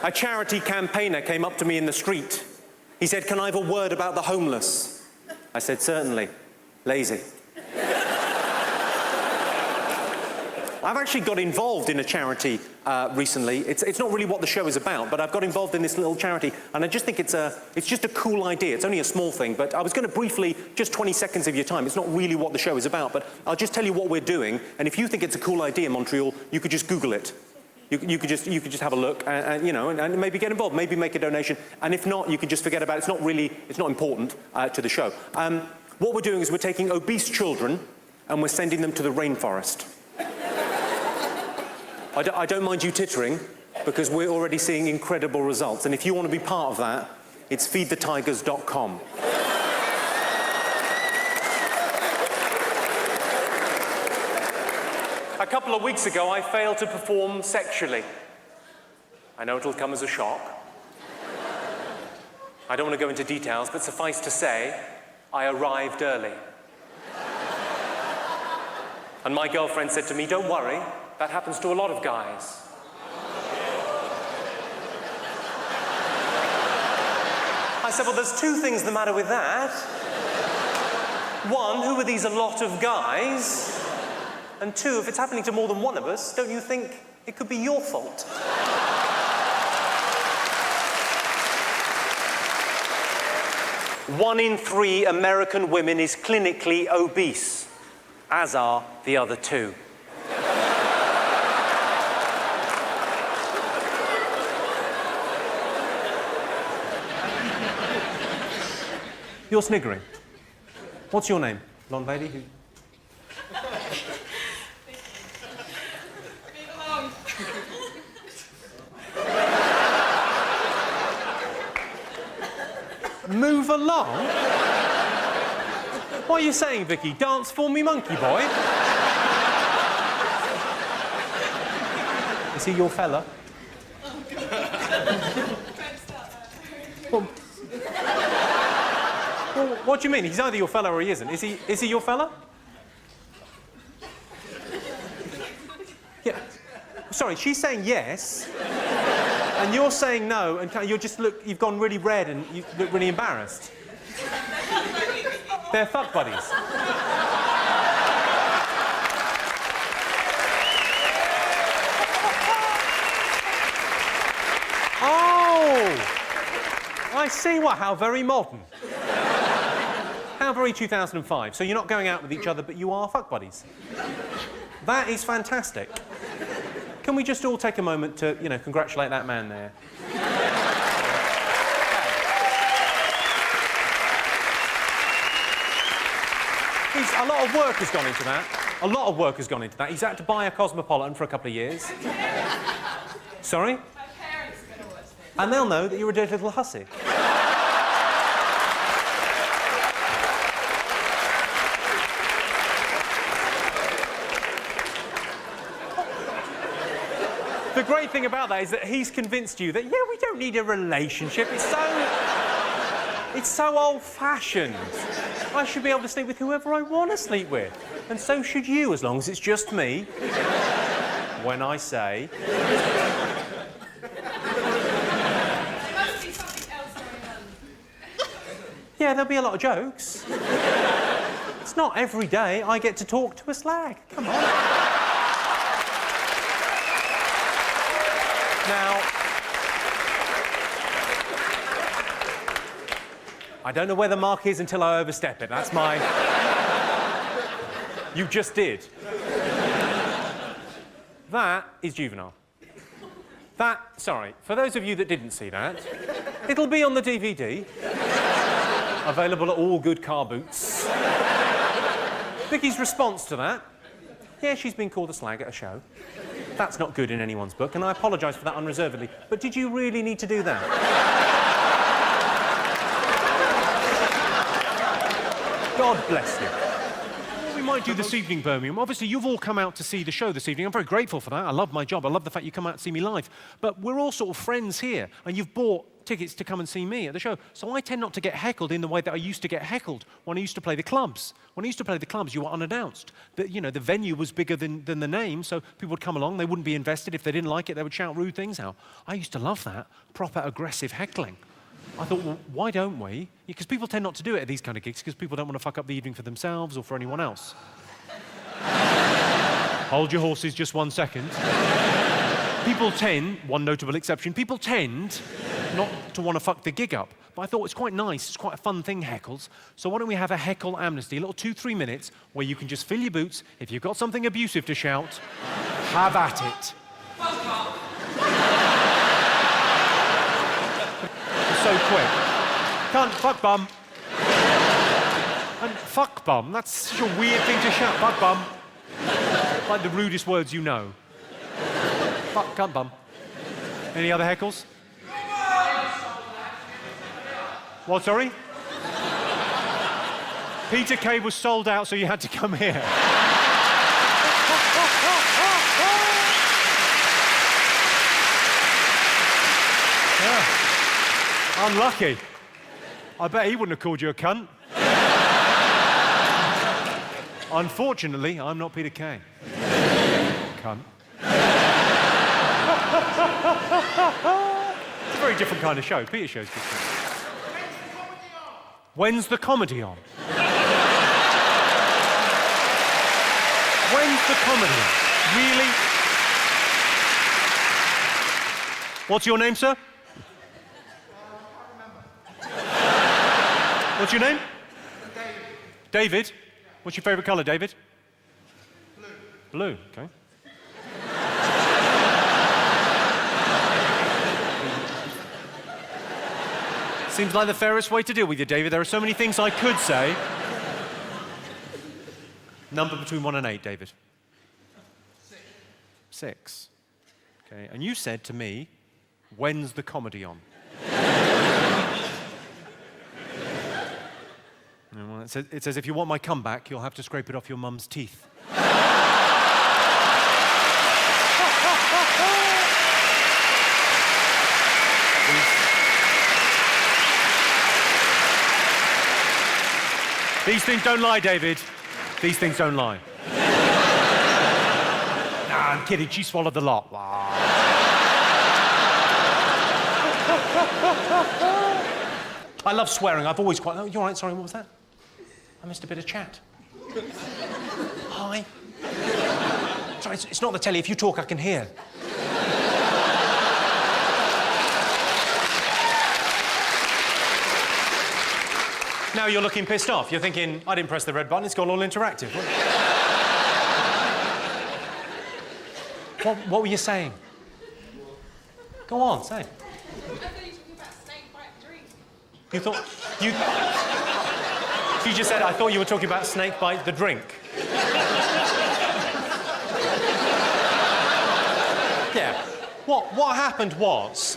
A charity campaigner came up to me in the street. He said, "Can I have a word about the homeless?" I said, "Certainly. Lazy." I've actually got involved in a charity recently. It's not really what the show is about, but I've got involved in this little charity, and I just think it's just a cool idea. It's only a small thing, but I was going to briefly, just 20 seconds of your time. It's not really what the show is about, but I'll just tell you what we're doing, and if you think it's a cool idea, Montreal, you could just Google it. You could just have a look, and you know, and maybe get involved, maybe make a donation, and if not, you can just forget about it. It's not important to the show. What we're doing is we're taking obese children, and we're sending them to the rainforest. I don't mind you tittering, because we're already seeing incredible results. And if you want to be part of that, it's feedthetigers.com. A couple of weeks ago, I failed to perform sexually. I know it'll come as a shock. I don't want to go into details, but suffice to say, I arrived early. And my girlfriend said to me, "Don't worry. That happens to a lot of guys." I said, "Well, there's two things the matter with that. One, who are these a lot of guys? And two, if it's happening to more than one of us, don't you think it could be your fault?" One in 3 American women is clinically obese, as are the other 2. You're sniggering. What's your name, blonde lady? Leave alone. Move along? What are you saying, Vicky? Dance for me, monkey boy? Is he your fella? Oh, God. Well, what do you mean? He's either your fella or he isn't. Is he your fella? Yeah. Sorry, she's saying yes, and you're saying no, and you've gone really red and you look really embarrassed. They're fuck buddies. Oh! I see. How very modern. How very 2005. So you're not going out with each other, but you are fuck buddies. That is fantastic. Can we just all take a moment to, congratulate that man there? A lot of work has gone into that. A lot of work has gone into that. He's had to buy a Cosmopolitan for a couple of years. Sorry? My parents are going to watch this. And they'll know that you're a dirty little hussy. The great thing about that is that he's convinced you that, yeah, we don't need a relationship. It's so old-fashioned. I should be able to sleep with whoever I want to sleep with. And so should you, as long as it's just me. When I say... There must be something else going on. Yeah, there'll be a lot of jokes. It's not every day I get to talk to a slag. Come on. Now, I don't know where the mark is until I overstep it. That's my... You just did. That is juvenile. Sorry, for those of you that didn't see that, it'll be on the DVD. Available at all good car boots. Vicky's response to that. Yeah, she's been called a slag at a show. That's not good in anyone's book, and I apologise for that unreservedly. But did you really need to do that? God bless you. What we might do this evening, Birmingham, obviously you've all come out to see the show this evening. I'm very grateful for that. I love my job. I love the fact you come out to see me live. But we're all sort of friends here, and you've bought tickets to come and see me at the show. So I tend not to get heckled in the way that I used to get heckled when I used to play the clubs. When I used to play the clubs, you were unannounced. The venue was bigger than the name, so people would come along, they wouldn't be invested. If they didn't like it, they would shout rude things out. I used to love that, proper aggressive heckling. I thought, well, why don't we? Because people tend not to do it at these kind of gigs because people don't want to fuck up the evening for themselves or for anyone else. Hold your horses just 1 second. People tend, one notable exception, people tend not to want to fuck the gig up. But I thought it's quite nice, it's quite a fun thing, heckles. So why don't we have a heckle amnesty, a little 2-3 minutes where you can just fill your boots. If you've got something abusive to shout, have at it. So quick. Cunt, fuck bum. And fuck bum, that's such a weird thing to shout, fuck bum. Like the rudest words you know. Fuck, cunt bum. Any other heckles? What, sorry? Peter Kay was sold out, so you had to come here. Yeah. Unlucky. I bet he wouldn't have called you a cunt. Unfortunately, I'm not Peter Kay. Cunt. It's a very different kind of show. Peter's show's different. When's the comedy on? When's the comedy on? Really? What's your name, sir? What's your name? David. David? What's your favourite colour, David? Blue. Blue, okay. Seems like the fairest way to deal with you, David. There are so many things I could say. Number between 1 and 8, David. 6. 6. Okay, and you said to me, when's the comedy on? Well, it says, if you want my comeback, you'll have to scrape it off your mum's teeth. These things don't lie, David. These things don't lie. Nah, I'm kidding. She swallowed the lot. I love swearing. I've always quite... Oh, you all right? Sorry, what was that? I missed a bit of chat. Hi. Sorry, it's not the telly. If you talk, I can hear. Now you're looking pissed off. You're thinking, I didn't press the red button. It's gone all interactive. What were you saying? Go on, say. I thought you were talking about snake bite drink. You thought... You just said, I thought you were talking about snake bite the drink. Yeah. What happened was...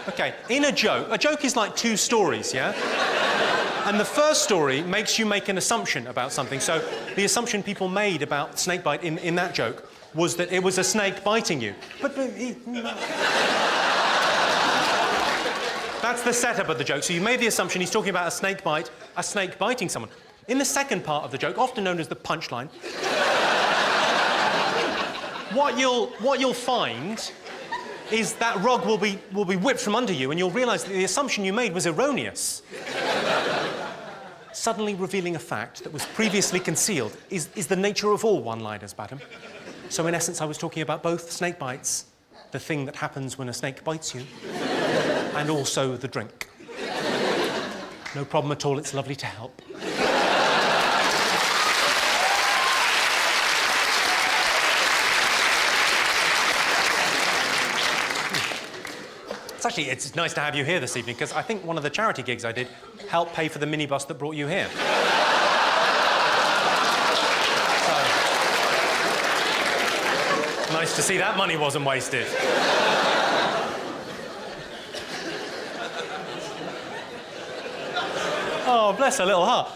Okay, in a joke is like 2 stories, yeah? And the first story makes you make an assumption about something. So the assumption people made about snake bite in that joke was that it was a snake biting you. But that's the setup of the joke. So you made the assumption he's talking about a snake biting someone. In the second part of the joke, often known as the punchline, what you'll find is that rug will be whipped from under you, and you'll realise that the assumption you made was erroneous. Suddenly revealing a fact that was previously concealed is the nature of all one-liners, madam. So in essence, I was talking about both snake bites, the thing that happens when a snake bites you, and also the drink. No problem at all, it's lovely to help. It's nice to have you here this evening, because I think one of the charity gigs I did helped pay for the minibus that brought you here. So, nice to see that money wasn't wasted. Oh, bless her little heart.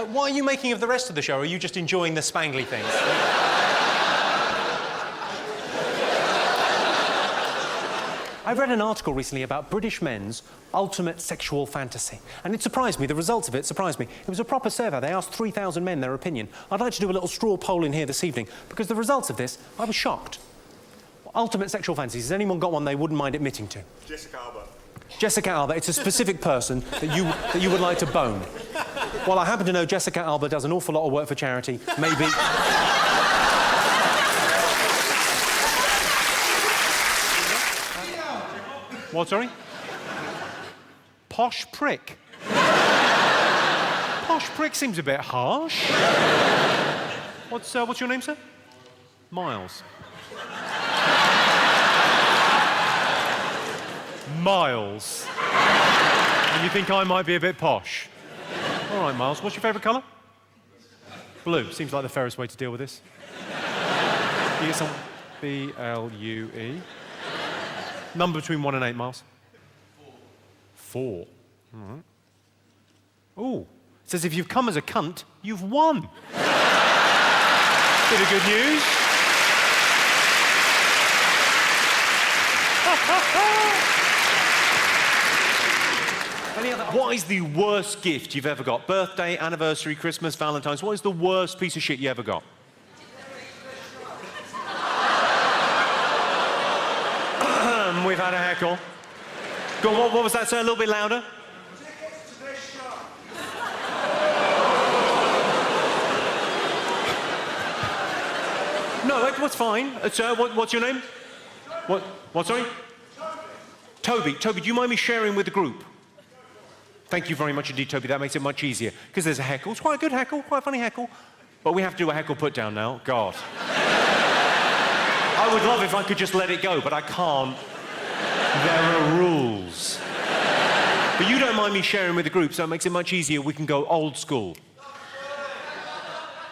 What are you making of the rest of the show? Or are you just enjoying the spangly things? I read an article recently about British men's ultimate sexual fantasy, and it surprised me. The results of it surprised me. It was a proper survey. They asked 3,000 men their opinion. I'd like to do a little straw poll in here this evening, because the results of this, I was shocked. Ultimate sexual fantasies. Has anyone got one they wouldn't mind admitting to? Jessica Alba. Jessica Alba. It's a specific person that you would like to bone. Well, I happen to know Jessica Alba does an awful lot of work for charity. Maybe... What, sorry? Posh prick. Posh prick seems a bit harsh. What's your name, sir? Miles. Miles. And you think I might be a bit posh? All right, Miles. What's your favourite colour? Blue. Seems like the fairest way to deal with this. You get some B-L-U-E. Number between 1 and 8, Miles. 4. All right. Ooh. It says if you've come as a cunt, you've won. Bit of good news. What is the worst gift you've ever got? Birthday, anniversary, Christmas, Valentine's. What is the worst piece of shit you ever got? We've had a heckle. Go on, what was that, sir? A little bit louder. No, what's fine. Sir, what's your name? What, sorry? Toby. Toby, do you mind me sharing with the group? Thank you very much indeed, Toby. That makes it much easier. Because there's a heckle. It's quite a good heckle, quite a funny heckle. But we have to do a heckle put down now. God. I would love if I could just let it go, but I can't. There are rules. But you don't mind me sharing with the group, so it makes it much easier. We can go old school.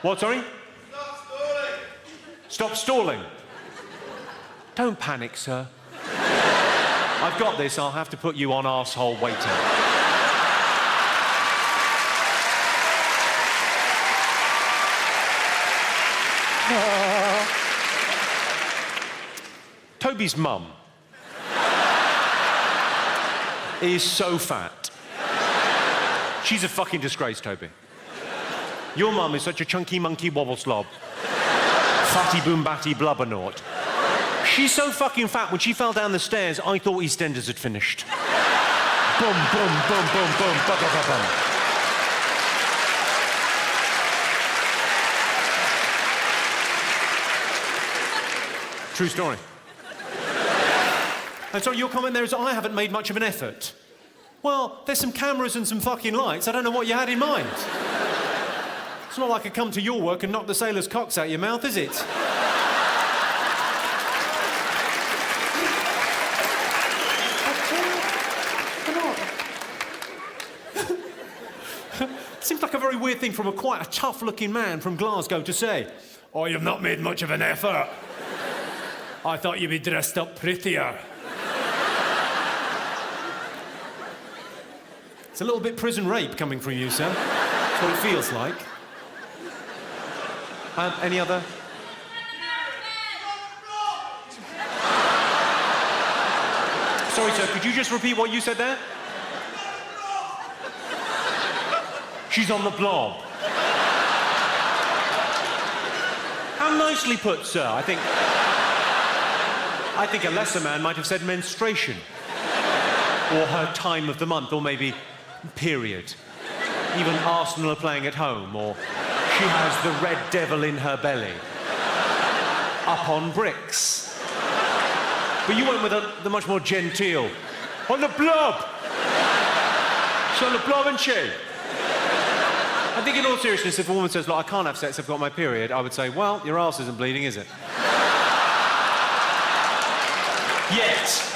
What, sorry? Stop stalling. Stop stalling. Don't panic, sir. I've got this. I'll have to put you on arsehole waiting. Toby's mum is so fat. She's a fucking disgrace, Toby. Your mum is such a chunky monkey wobble slob. Fatty boom batty blubbernaut. She's so fucking fat, when she fell down the stairs, I thought EastEnders had finished. Boom, boom, boom, boom, boom, ba ba ba bum. True story. And so your comment there is I haven't made much of an effort. Well, there's some cameras and some fucking lights. I don't know what you had in mind. It's not like I come to your work and knock the sailors' cocks out your mouth, is it? Seems like a very weird thing from quite a tough-looking man from Glasgow to say. Oh, you've not made much of an effort. I thought you'd be dressed up prettier. It's a little bit prison rape coming from you, sir. That's what it feels like. Any other? Sorry, sir, could you just repeat what you said there? She's on the blob. How nicely put, sir. I think a lesser man might have said menstruation. Or her time of the month, or maybe period. Even Arsenal are playing at home, or she has the red devil in her belly. Up on bricks. But you went with the much more genteel. On the blob! She's on the blob, isn't she? I think in all seriousness, if a woman says, look, I can't have sex, I've got my period, I would say, well, your arse isn't bleeding, is it? Yet.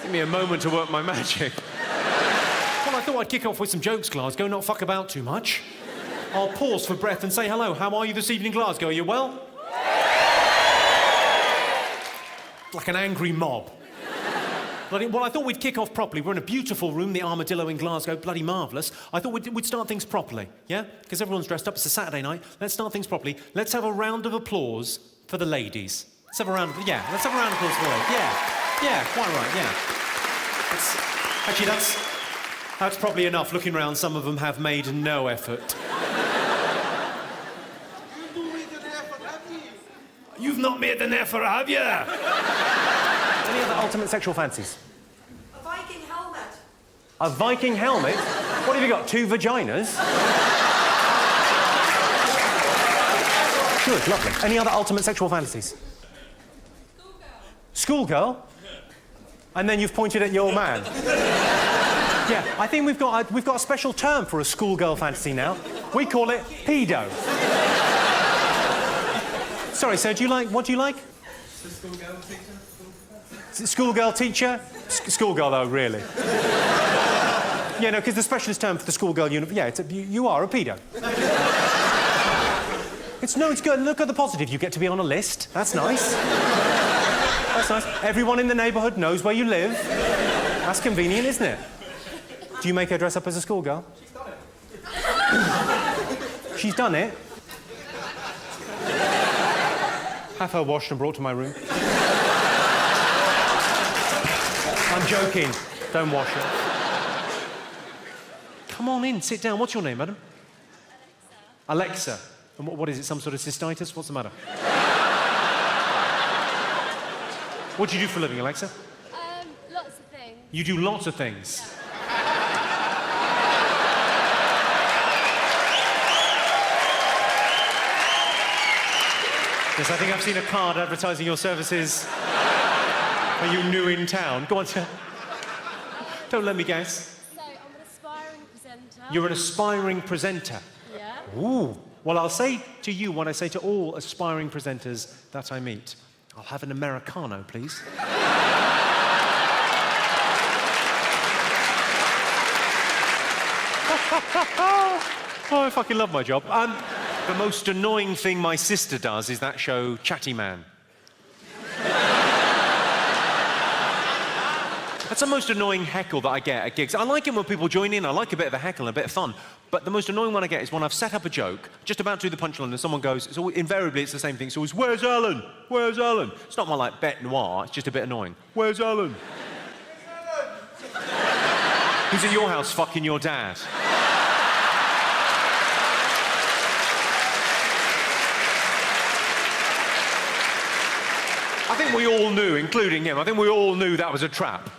Give me a moment to work my magic. Well, I thought I'd kick off with some jokes, Glasgow, not fuck about too much. I'll pause for breath and say hello. How are you this evening, Glasgow? Are you well? Like an angry mob. Well, I thought we'd kick off properly. We're in a beautiful room, the Armadillo in Glasgow, bloody marvellous. I thought we'd start things properly, yeah? Because everyone's dressed up, it's a Saturday night. Let's start things properly. Let's have a round of applause for the ladies. Let's have a round. Yeah, let's have a round of applause for it. Yeah, quite right. Yeah. That's probably enough. Looking around, some of them have made no effort. You've not made an effort, have you? Any other ultimate sexual fantasies? A Viking helmet. A Viking helmet? What have you got, 2 vaginas? Good, lovely. Any other ultimate sexual fantasies? Schoolgirl? And then you've pointed at your man. Yeah, I think we've got a special term for a schoolgirl fantasy now. We call it pedo. Sorry, sir, what do you like? Schoolgirl teacher. Schoolgirl teacher? Schoolgirl, though, really. Yeah, no, because the specialist term for the schoolgirl you are a pedo. It's good. Look at the positive. You get to be on a list. That's nice. That's nice. Everyone in the neighbourhood knows where you live. That's convenient, isn't it? Do you make her dress up as a schoolgirl? She's done it. She's done it? Have her washed and brought to my room. I'm joking. Don't wash it. Come on in, sit down. What's your name, madam? Alexa. Alexa. And what is it, some sort of cystitis? What's the matter? What do you do for a living, Alexa? Lots of things. You do lots of things. Yes, I think I've seen a card advertising your services. Are you new in town? Go on, sir. Don't let me guess. So, I'm an aspiring presenter. You're an aspiring presenter. Yeah. Ooh. Well, I'll say to you what I say to all aspiring presenters that I meet. I'll have an Americano, please. Oh, I fucking love my job. The most annoying thing my sister does is that show, Chatty Man. That's the most annoying heckle that I get at gigs. I like it when people join in. I like a bit of a heckle and a bit of fun. But the most annoying one I get is when I've set up a joke, just about to do the punchline, and someone goes, invariably it's the same thing. It's always, where's Alan? Where's Alan? It's not my, like, bête noire. It's just a bit annoying. Where's Alan? Who's at your house fucking your dad? I think we all knew, including him, I think we all knew that was a trap.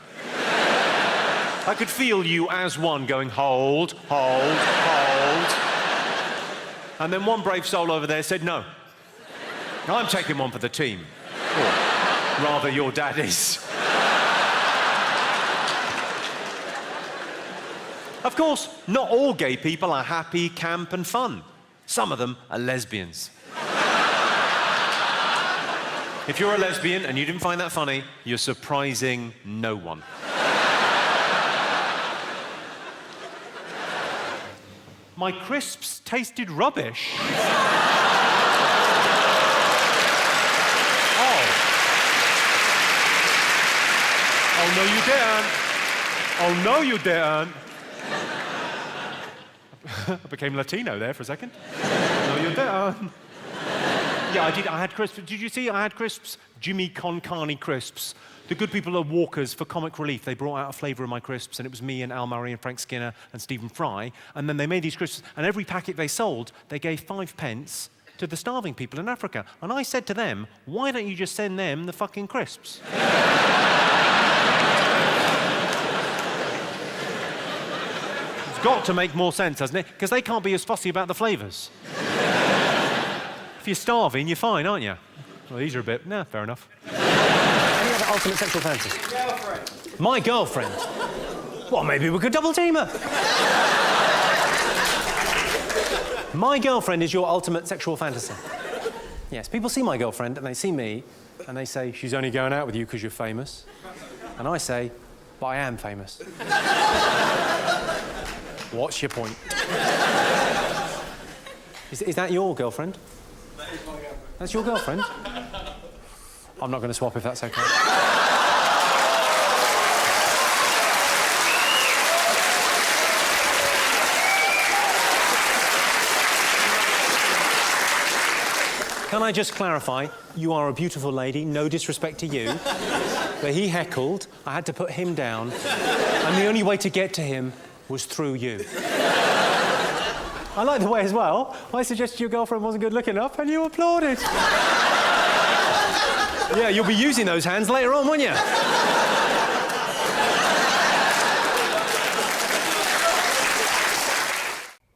I could feel you as one going, hold, hold, hold. And then one brave soul over there said, no. I'm taking one for the team. Or rather, your dad is. Of course, not all gay people are happy, camp, and fun. Some of them are lesbians. If you're a lesbian and you didn't find that funny, you're surprising no one. My crisps tasted rubbish. Oh. Oh, no, you didn't. Oh, no, you didn't. I became Latino there for a second. No, you didn't. Yeah, I did. I had crisps. Did you see I had crisps? Jimmy Con Carne crisps. The good people at Walker's, for comic relief, they brought out a flavour of my crisps, and it was me and Al Murray and Frank Skinner and Stephen Fry. And then they made these crisps, and every packet they sold, they gave 5 pence to the starving people in Africa. And I said to them, why don't you just send them the fucking crisps? It's got to make more sense, hasn't it? Because they can't be as fussy about the flavours. If you're starving, you're fine, aren't you? Well, these are a bit... Nah, fair enough. Any other ultimate sexual fantasies? Girlfriend. My girlfriend? Well, maybe we could double team her. My girlfriend is your ultimate sexual fantasy. Yes, people see my girlfriend and they see me and they say, she's only going out with you because you're famous. And I say, but I am famous. What's your point? Is that your girlfriend? That is my girlfriend. That's your girlfriend? I'm not going to swap if that's okay. Can I just clarify? You are a beautiful lady, no disrespect to you. But he heckled, I had to put him down, and the only way to get to him was through you. I like the way as well, I suggested your girlfriend wasn't good looking enough, and you applauded. Yeah, you'll be using those hands later on, won't you?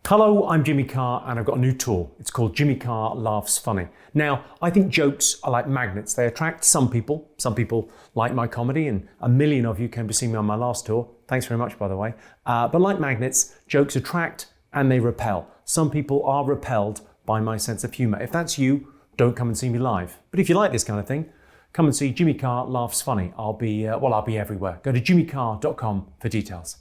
Hello, I'm Jimmy Carr and I've got a new tour. It's called Jimmy Carr Laughs Funny. Now, I think jokes are like magnets. They attract some people. Some people like my comedy, and a million of you came to see me on my last tour. Thanks very much, by the way. But like magnets, jokes attract and they repel. Some people are repelled by my sense of humour. If that's you, don't come and see me live. But if you like this kind of thing, come and see Jimmy Carr Laughs Funny. I'll be everywhere. Go to jimmycarr.com for details.